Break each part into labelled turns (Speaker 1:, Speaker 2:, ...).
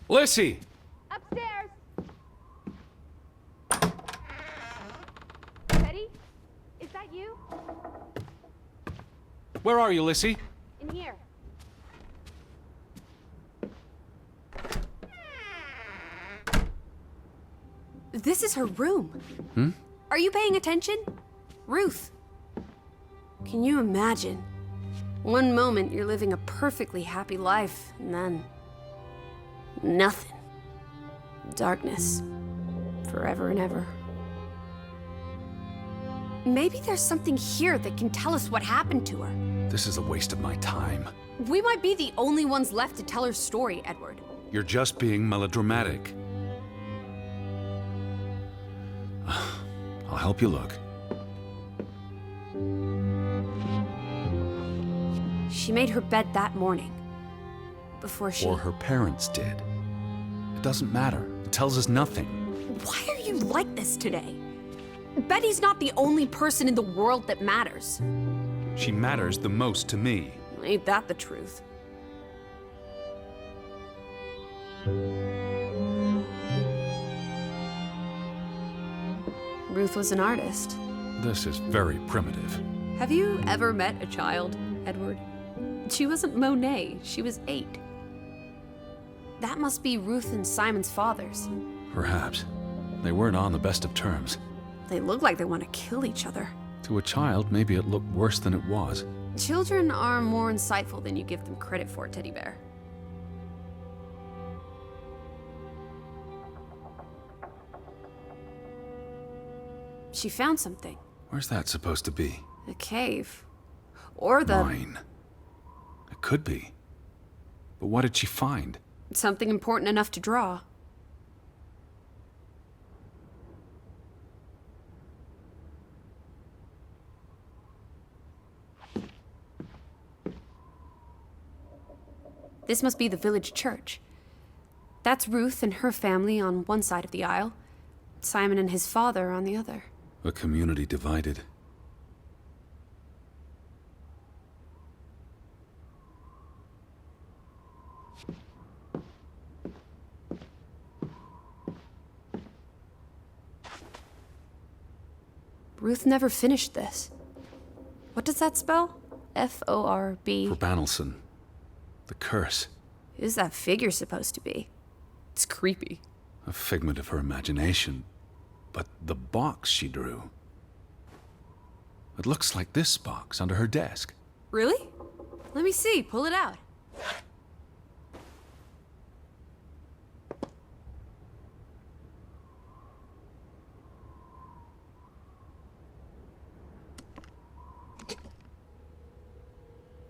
Speaker 1: Lissy!
Speaker 2: Upstairs! Betty? Is that you?
Speaker 1: Where are you, Lissy?
Speaker 2: In here.
Speaker 3: This is her room.
Speaker 1: Hmm?
Speaker 3: Are you paying attention? Ruth. Can you imagine? One moment you're living a perfectly happy life, and then... nothing. Darkness. Forever and ever. Maybe there's something here that can tell us what happened to her.
Speaker 1: This is a waste of my time.
Speaker 3: We might be the only ones left to tell her story, Edward.
Speaker 1: You're just being melodramatic. I'll help you look.
Speaker 3: She made her bed that morning. Before she...
Speaker 1: Or her parents did. It doesn't matter. It tells us nothing.
Speaker 3: Why are you like this today? Betty's not the only person in the world that matters.
Speaker 1: She matters the most to me.
Speaker 3: Ain't that the truth? Ruth was an artist.
Speaker 1: This is very primitive.
Speaker 3: Have you ever met a child, Edward? She wasn't Monet, she was 8. That must be Ruth and Simon's fathers.
Speaker 1: Perhaps. They weren't on the best of terms.
Speaker 3: They look like they want to kill each other.
Speaker 1: To a child, maybe it looked worse than it was.
Speaker 3: Children are more insightful than you give them credit for, Teddy Bear. She found something.
Speaker 1: Where's that supposed to be?
Speaker 3: A cave. Or the...
Speaker 1: Mine. It could be. But what did she find?
Speaker 3: something important enough to draw. This must be the village church. That's Ruth and her family on one side of the aisle, Simon and his father on the other.
Speaker 1: A community divided.
Speaker 3: Ruth never finished this. What does that spell? F-O-R-B.
Speaker 1: For Banelson. The curse.
Speaker 3: Who's that figure supposed to be? It's creepy.
Speaker 1: A figment of her imagination. But the box she drew... It looks like this box under her desk.
Speaker 3: Really? Let me see. Pull it out.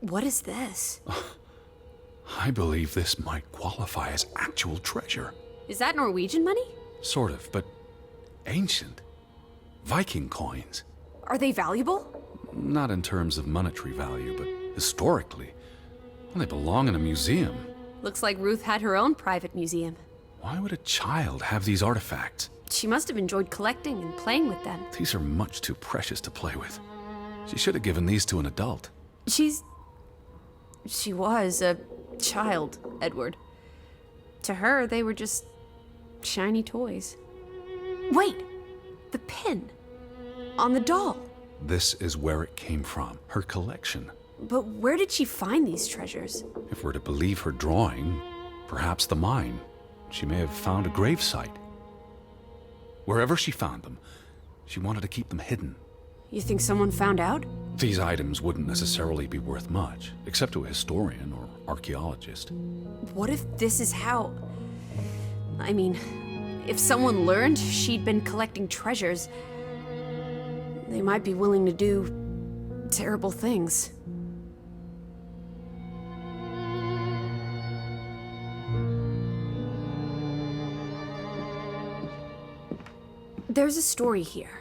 Speaker 3: What is this?
Speaker 1: I believe this might qualify as actual treasure.
Speaker 3: Is that Norwegian money?
Speaker 1: Sort of, but ancient. Viking coins.
Speaker 3: Are they valuable?
Speaker 1: Not in terms of monetary value, but historically. Well, they belong in a museum.
Speaker 3: Looks like Ruth had her own private museum.
Speaker 1: Why would a child have these artifacts?
Speaker 3: She must have enjoyed collecting and playing with them.
Speaker 1: These are much too precious to play with. She should have given these to an adult.
Speaker 3: She was a child, Edward. To her, they were just shiny toys. Wait! The pin! On the doll!
Speaker 1: This is where it came from, her collection.
Speaker 3: But where did she find these treasures?
Speaker 1: If we're to believe her drawing, perhaps the mine. She may have found a gravesite. Wherever she found them, she wanted to keep them hidden.
Speaker 3: You think someone found out?
Speaker 1: These items wouldn't necessarily be worth much, except to a historian or archaeologist.
Speaker 3: What if this is how... I mean, if someone learned she'd been collecting treasures, they might be willing to do terrible things. There's a story here.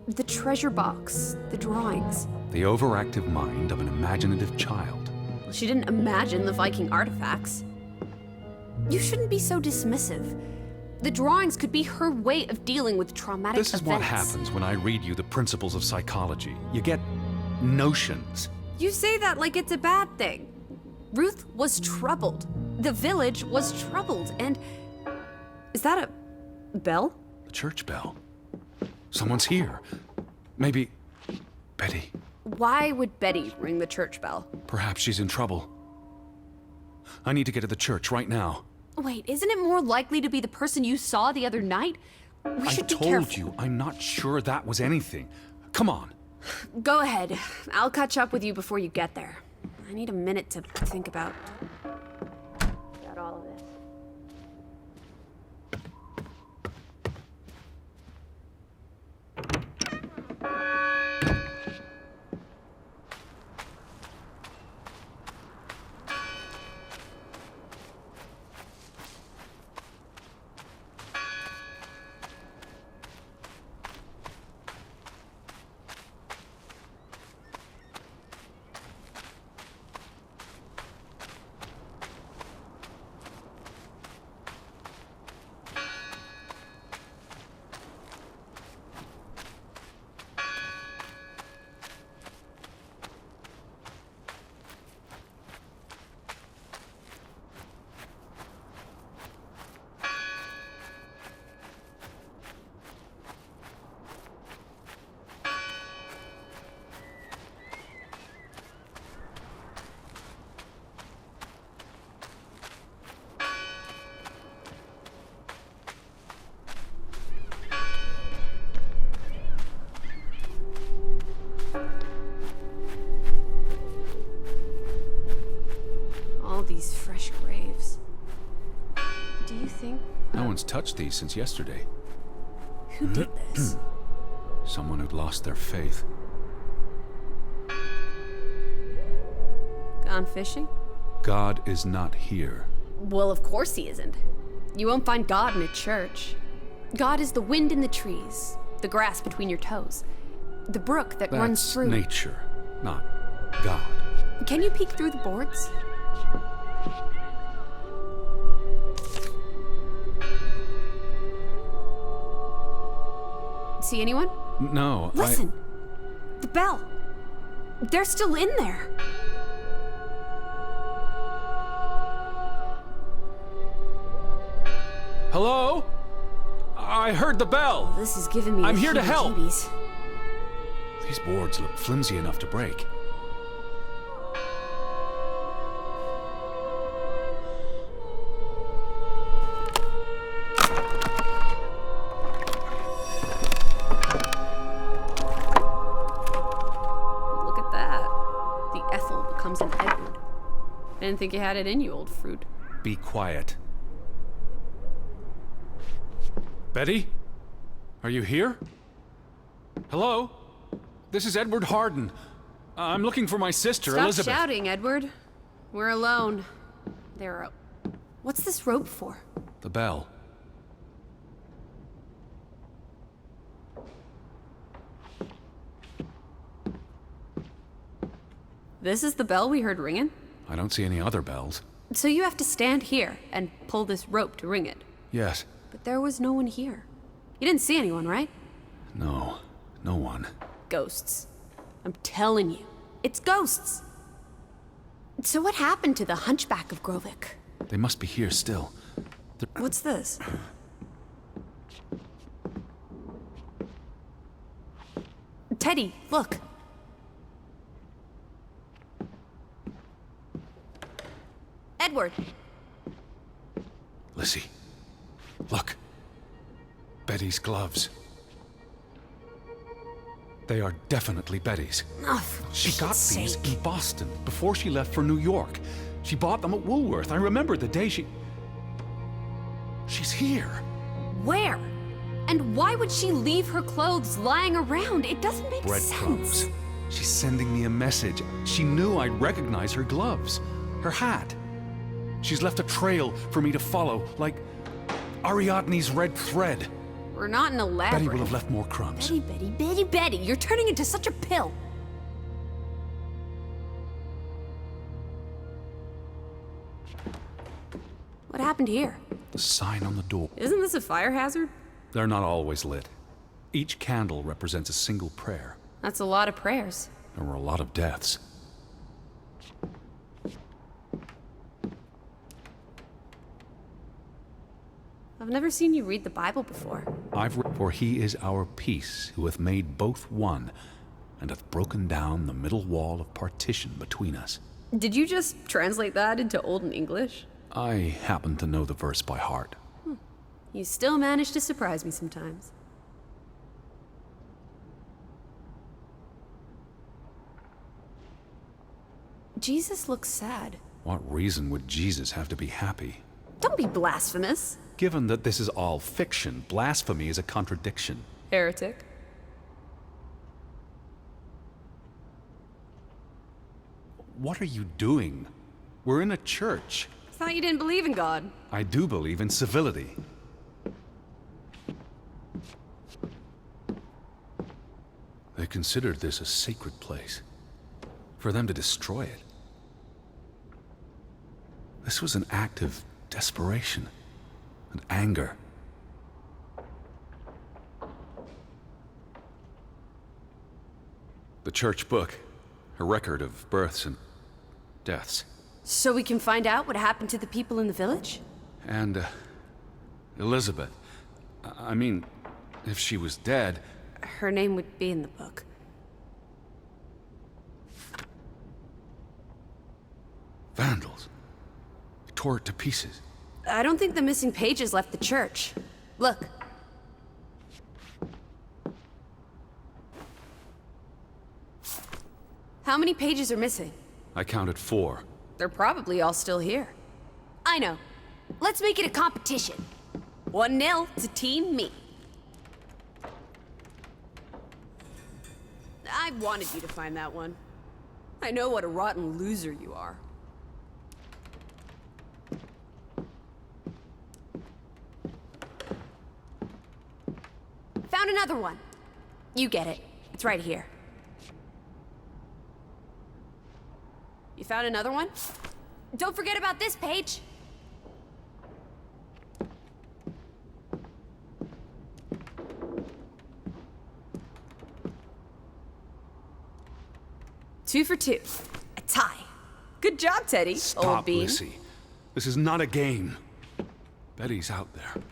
Speaker 3: The treasure box, the drawings.
Speaker 1: The overactive mind of an imaginative child.
Speaker 3: Well, she didn't imagine the Viking artifacts. You shouldn't be so dismissive. The drawings could be her way of dealing with traumatic events.
Speaker 1: This is what happens when I read you the principles of psychology. You get notions.
Speaker 3: You say that like it's a bad thing. Ruth was troubled. The village was troubled, and... Is that a bell?
Speaker 1: The church bell. Someone's here. Maybe... Betty.
Speaker 3: Why would Betty ring the church bell?
Speaker 1: Perhaps she's in trouble. I need to get to the church right now.
Speaker 3: Wait, isn't it more likely to be the person you saw the other night? We
Speaker 1: I
Speaker 3: should be
Speaker 1: told
Speaker 3: careful.
Speaker 1: you, I'm not sure that was anything. Come on.
Speaker 3: Go ahead. I'll catch up with you before you get there. I need a minute to think about all of this. These fresh graves. Do you think...
Speaker 1: No one's touched these since yesterday.
Speaker 3: Who did this?
Speaker 1: Someone who'd lost their faith.
Speaker 3: Gone fishing?
Speaker 1: God is not here.
Speaker 3: Well, of course he isn't. You won't find God in a church. God is the wind in the trees, the grass between your toes, the brook that runs
Speaker 1: That's
Speaker 3: through...
Speaker 1: nature, not God.
Speaker 3: Can you peek through the boards? See anyone?
Speaker 1: No,
Speaker 3: Listen! The bell! They're still in there!
Speaker 1: Hello? I heard the bell!
Speaker 3: This is giving me
Speaker 1: I'm
Speaker 3: the
Speaker 1: here to help.
Speaker 3: heebie-jeebies.
Speaker 1: These boards look flimsy enough to break.
Speaker 3: An Edward. I didn't think you had it in you, old fruit.
Speaker 1: Be quiet. Betty? Are you here? Hello? This is Edward Harden. I'm looking for my sister,
Speaker 3: Stop
Speaker 1: Elizabeth.
Speaker 3: shouting, Edward. We're alone. What's this rope for?
Speaker 1: The bell.
Speaker 3: This is the bell we heard ringing?
Speaker 1: I don't see any other bells.
Speaker 3: So you have to stand here and pull this rope to ring it.
Speaker 1: Yes.
Speaker 3: But there was no one here. You didn't see anyone, right?
Speaker 1: No. No one.
Speaker 3: Ghosts. I'm telling you. It's ghosts! So what happened to the Hunchback of Grovik?
Speaker 1: They must be here still.
Speaker 3: What's this? Teddy, look. Edward.
Speaker 1: Lizzie. Look. Betty's gloves. They are definitely Betty's.
Speaker 3: Oh, for
Speaker 1: She got
Speaker 3: Pete's
Speaker 1: these
Speaker 3: sake.
Speaker 1: in Boston before she left for New York. She bought them at Woolworth. I remember the day She's here.
Speaker 3: Where? And why would she leave her clothes lying around? It doesn't make
Speaker 1: Breadcrumbs.
Speaker 3: sense.
Speaker 1: She's sending me a message. She knew I'd recognize her gloves, her hat. She's left a trail for me to follow, like Ariadne's red thread.
Speaker 3: We're not in a labyrinth.
Speaker 1: Betty will have left more crumbs.
Speaker 3: Betty, you're turning into such a pill. What happened here?
Speaker 1: The sign on the door.
Speaker 3: Isn't this a fire hazard?
Speaker 1: They're not always lit. Each candle represents a single prayer.
Speaker 3: That's a lot of prayers.
Speaker 1: There were a lot of deaths.
Speaker 3: I've never seen you read the Bible before.
Speaker 1: For he is our peace, who hath made both one, and hath broken down the middle wall of partition between us.
Speaker 3: Did you just translate that into Olden English?
Speaker 1: I happen to know the verse by heart.
Speaker 3: You still manage to surprise me sometimes. Jesus looks sad.
Speaker 1: What reason would Jesus have to be happy?
Speaker 3: Don't be blasphemous.
Speaker 1: Given that this is all fiction, blasphemy is a contradiction.
Speaker 3: Heretic.
Speaker 1: What are you doing? We're in a church.
Speaker 3: Thought you didn't believe in God.
Speaker 1: I do believe in civility. They considered this a sacred place. For them to destroy it. This was an act of desperation and anger. The church book, a record of births and deaths.
Speaker 3: So we can find out what happened to the people in the village?
Speaker 1: And, Elizabeth. I mean, if she was dead...
Speaker 3: Her name would be in the book.
Speaker 1: Vandals. They tore it to pieces.
Speaker 3: I don't think the missing pages left the church. Look. How many pages are missing?
Speaker 1: I counted 4.
Speaker 3: They're probably all still here. I know. Let's make it a competition. 1-0 to Team Me. I wanted you to find that one. I know what a rotten loser you are. Found another one. You get it. It's right here. You found another one? Don't forget about this page. Two for two. A tie. Good job, Teddy, old
Speaker 1: Stop,
Speaker 3: bean.
Speaker 1: Lissy. This is not a game. Betty's out there.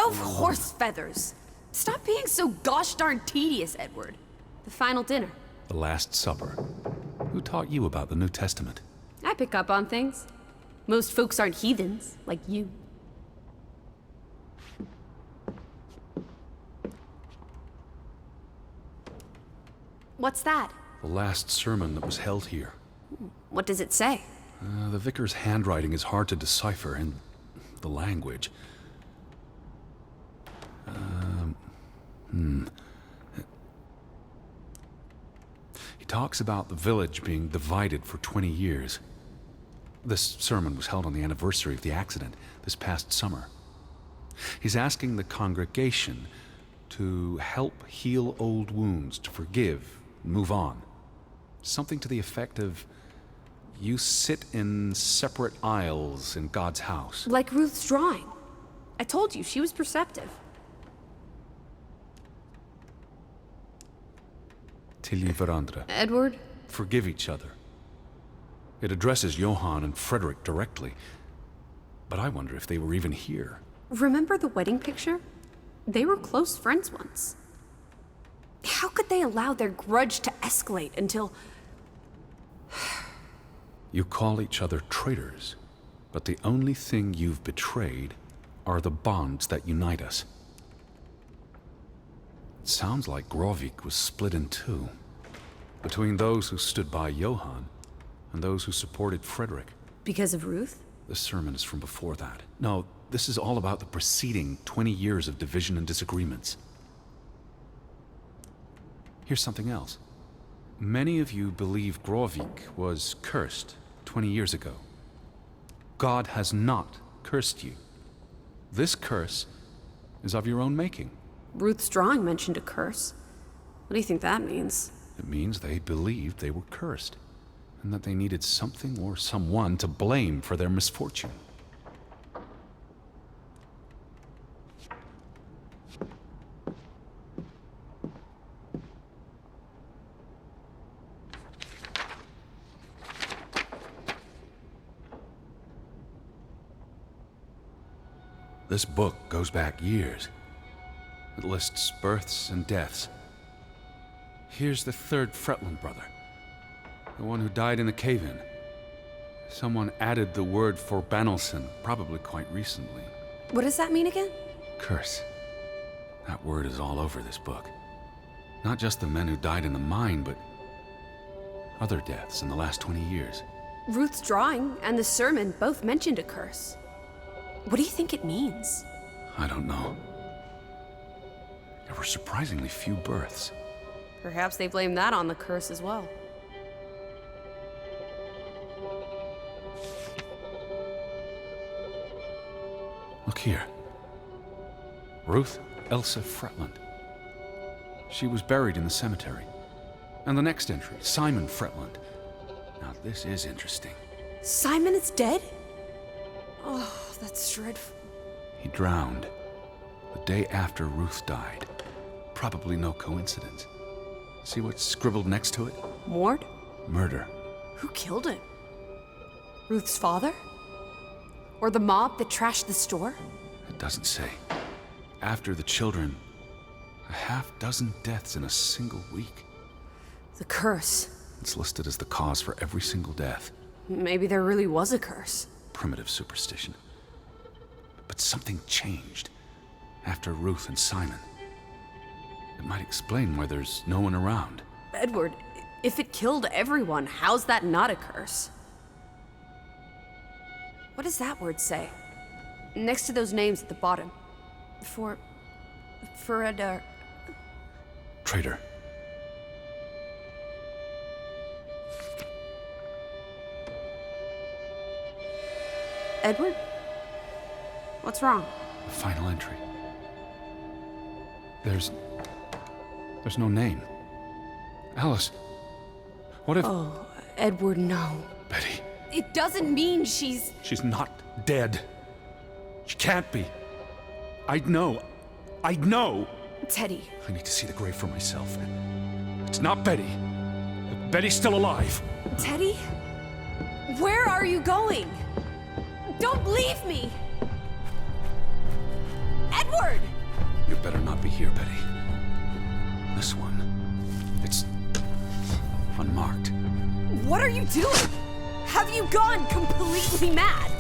Speaker 3: Of horse feathers. Stop being so gosh darn tedious, Edward. The final dinner.
Speaker 1: The Last Supper. Who taught you about the New Testament?
Speaker 3: I pick up on things. Most folks aren't heathens, like you. What's that?
Speaker 1: The last sermon that was held here.
Speaker 3: What does it say?
Speaker 1: The vicar's handwriting is hard to decipher, and the language. He talks about the village being divided for 20 years. This sermon was held on the anniversary of the accident this past summer. He's asking the congregation to help heal old wounds, to forgive, move on. Something to the effect of, you sit in separate aisles in God's house.
Speaker 3: Like Ruth's drawing. I told you, she was perceptive.
Speaker 1: Tilly Verandre.
Speaker 3: Edward?
Speaker 1: Forgive each other. It addresses Johann and Frederick directly. But I wonder if they were even here.
Speaker 3: Remember the wedding picture? They were close friends once. How could they allow their grudge to escalate until...
Speaker 1: You call each other traitors, but the only thing you've betrayed are the bonds that unite us. It sounds like Grovik was split in two, between those who stood by Johann and those who supported Frederick.
Speaker 3: Because of Ruth?
Speaker 1: This sermon is from before that. No, this is all about the preceding 20 years of division and disagreements. Here's something else. Many of you believe Grovik was cursed 20 years ago. God has not cursed you. This curse is of your own making.
Speaker 3: Ruth's drawing mentioned a curse. What do you think that means?
Speaker 1: It means they believed they were cursed, and that they needed something or someone to blame for their misfortune. This book goes back years. It lists births and deaths. Here's the third Fretland brother. The one who died in a cave-in. Someone added the word for Banelson, probably quite recently.
Speaker 3: What does that mean again?
Speaker 1: Curse. That word is all over this book. Not just the men who died in the mine, but other deaths in the last 20 years.
Speaker 3: Ruth's drawing and the sermon both mentioned a curse. What do you think it means?
Speaker 1: I don't know. There were surprisingly few births.
Speaker 3: Perhaps they blame that on the curse as well.
Speaker 1: Look here. Ruth Elsa Fretland. She was buried in the cemetery. And the next entry, Simon Fretland. Now this is interesting.
Speaker 3: Simon is dead? Oh, that's dreadful.
Speaker 1: He drowned the day after Ruth died. Probably no coincidence. See what's scribbled next to it?
Speaker 3: Mord?
Speaker 1: Murder.
Speaker 3: Who killed him? Ruth's father? Or the mob that trashed the store?
Speaker 1: It doesn't say. After the children, a half-dozen deaths in a single week.
Speaker 3: The curse.
Speaker 1: It's listed as the cause for every single death.
Speaker 3: Maybe there really was a curse.
Speaker 1: Primitive superstition. But something changed after Ruth and Simon. It might explain why there's no one around.
Speaker 3: Edward, if it killed everyone, how's that not a curse? What does that word say? Next to those names at the bottom. For
Speaker 1: Traitor.
Speaker 3: Edward? What's wrong?
Speaker 1: The final entry. There's no name. Alice, what if...
Speaker 3: Oh, Edward, no.
Speaker 1: Betty,
Speaker 3: It doesn't mean she's...
Speaker 1: she's not dead. She can't be. I'd know.
Speaker 3: Teddy.
Speaker 1: I need to see the grave for myself. It's not Betty. Betty's still alive.
Speaker 3: Teddy? Where are you going? Don't leave me! Edward!
Speaker 1: You better not be here, Betty. This one, it's unmarked.
Speaker 3: What are you doing? Have you gone completely mad?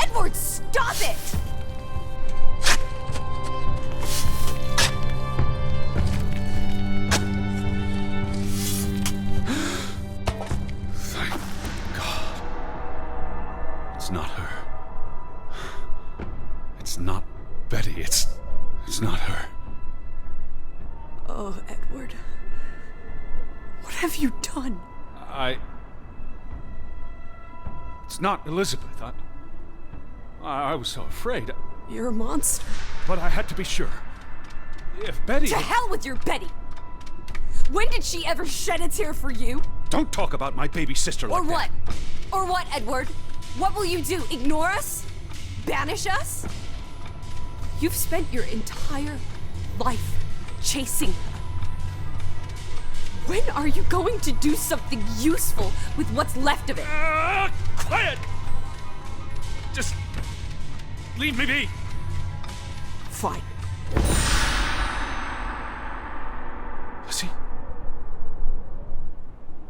Speaker 3: Edward, stop it!
Speaker 1: Thank God. It's not her. It's not Betty. It's not her.
Speaker 3: Oh, Edward. What have you done?
Speaker 1: It's not Elizabeth. I was so afraid.
Speaker 3: You're a monster.
Speaker 1: But I had to be sure. If Betty...
Speaker 3: To hell with your Betty! When did she ever shed a tear for you?
Speaker 1: Don't talk about my baby sister like
Speaker 3: Or
Speaker 1: that.
Speaker 3: what? Or what, Edward? What will you do? Ignore us? Banish us? You've spent your entire life chasing her. When are you going to do something useful with what's left of it?
Speaker 1: Quiet! Just leave me be.
Speaker 3: Fine.
Speaker 1: Lizzie?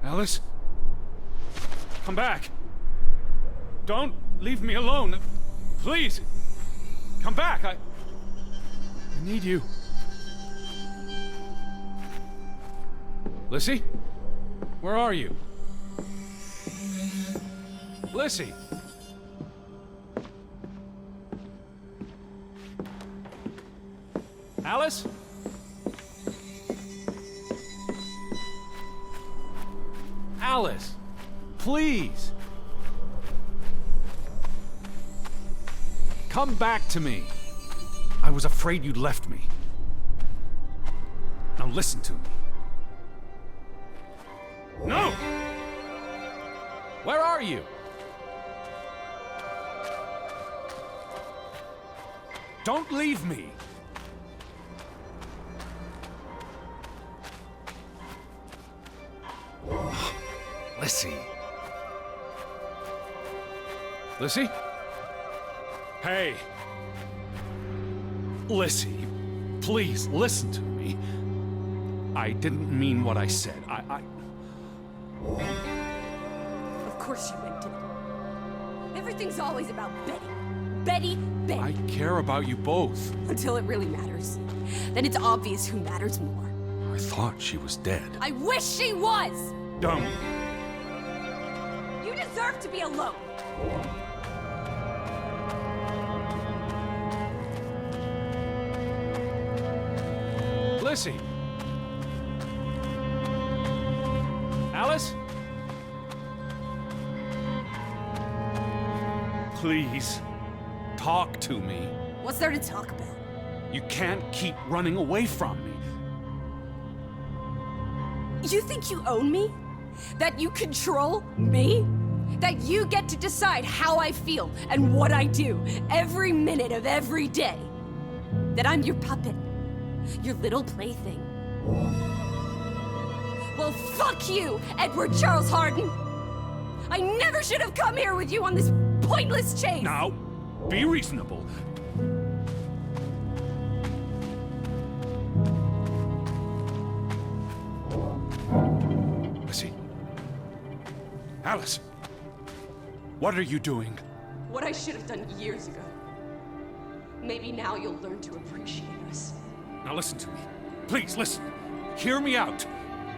Speaker 1: Alice? Come back. Don't leave me alone. Please. Come back. I need you. Lizzie? Where are you? Lizzie? Alice? Alice, please. Come back to me. I was afraid you'd left me. Now listen to me. No! Where are you? Don't leave me. Lizzie. Lizzie? Hey! Lissy, please listen to me. I didn't mean what I said.
Speaker 3: Of course you went to. Everything's always about Betty. Betty, Betty.
Speaker 1: I care about you both.
Speaker 3: Until it really matters. Then it's obvious who matters more.
Speaker 1: I thought she was dead.
Speaker 3: I wish she was!
Speaker 1: Don't.
Speaker 3: You deserve to be alone.
Speaker 1: Lissy! Alice? Please, talk to me.
Speaker 3: What's there to talk about?
Speaker 1: You can't keep running away from me.
Speaker 3: You think you own me? That you control me? That you get to decide how I feel and what I do every minute of every day? That I'm your puppet? Your little plaything? Well, fuck you, Edward Charles Harden! I never should have come here with you on this pointless chase!
Speaker 1: Now, be reasonable. Lissy. Alice! What are you doing?
Speaker 3: What I should have done years ago. Maybe now you'll learn to appreciate us.
Speaker 1: Now listen to me. Please, listen. Hear me out.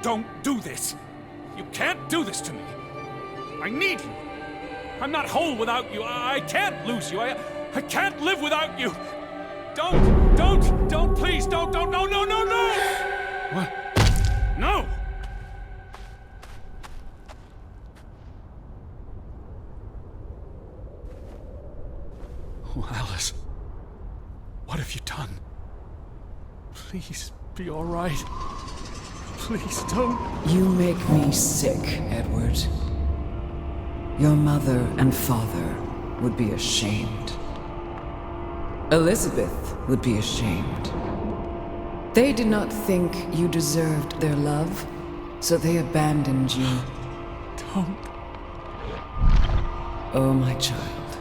Speaker 1: Don't do this. You can't do this to me. I need you. I'm not whole without you. I can't lose you. I can't live without you. Don't, please, don't, no. What? No! Oh, Alice. What have you done? Please, be all right. Please don't.
Speaker 4: You make me sick, Edward. Your mother and father would be ashamed. Elizabeth would be ashamed. They did not think you deserved their love, so they abandoned you.
Speaker 1: Don't.
Speaker 4: Oh, my child.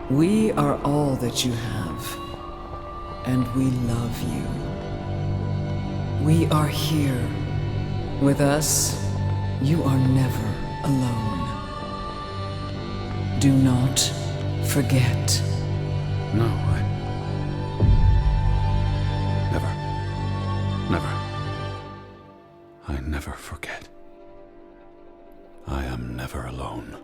Speaker 4: We are all that you have, and we love you. We are here. With us, you are never alone. Do not forget.
Speaker 1: No, I never forget. I am never alone.